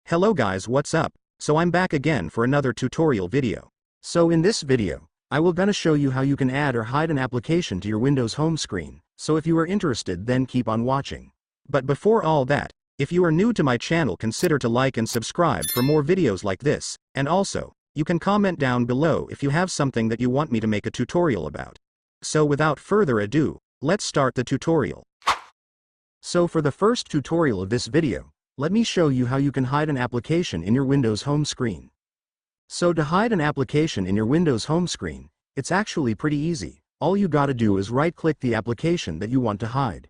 Hello guys, what's up? So I'm back again for another tutorial video. So in this video, I will gonna show you how you can add or hide an application to your Windows home screen. So if you are interested, then keep on watching. But before all that, if you are new to my channel, consider to like and subscribe for more videos like this, and also, you can comment down below if you have something that you want me to make a tutorial about. So without further ado, let's start the tutorial. So for the first tutorial of this video, let me show you how you can hide an application in your Windows home screen. So to hide an application in your Windows home screen, it's actually pretty easy. All you gotta do is right-click the application that you want to hide.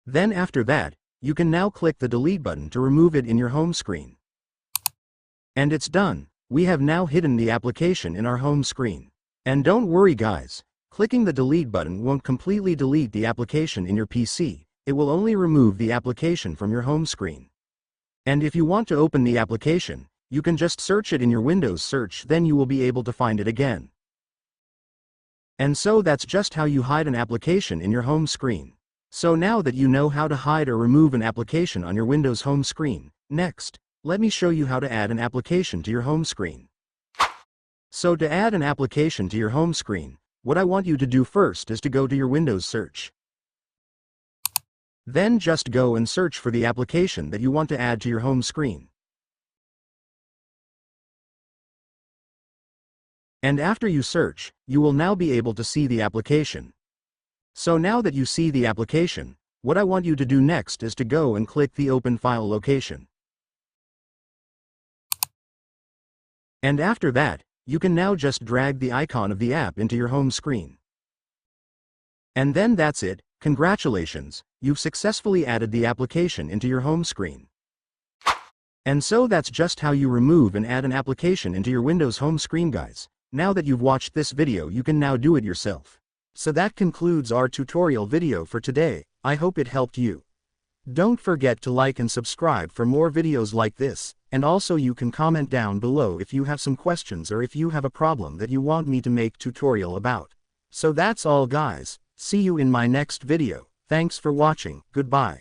Then after that, you can now click the delete button to remove it in your home screen. And it's done. We have now hidden the application in our home screen. And don't worry guys, clicking the delete button won't completely delete the application in your PC. It will only remove the application from your home screen. And if you want to open the application, you can just search it in your Windows search, then you will be able to find it again. And so that's just how you hide an application in your home screen. So now that you know how to hide or remove an application on your Windows home screen, next, let me show you how to add an application to your home screen. So to add an application to your home screen, what I want you to do first is to go to your Windows search. Then just go and search for the application that you want to add to your home screen. And after you search, you will now be able to see the application. So now that you see the application, what I want you to do next is to go and click the Open File location. And after that, you can now just drag the icon of the app into your home screen. And then that's it. Congratulations, you've successfully added the application into your home screen. And so that's just how you remove and add an application into your Windows home screen guys. Now that you've watched this video, you can now do it yourself. So that concludes our tutorial video for today. I hope it helped you. Don't forget to like and subscribe for more videos like this, and also you can comment down below if you have some questions or if you have a problem that you want me to make tutorial about. So that's all guys. See you in my next video. Thanks for watching. Goodbye.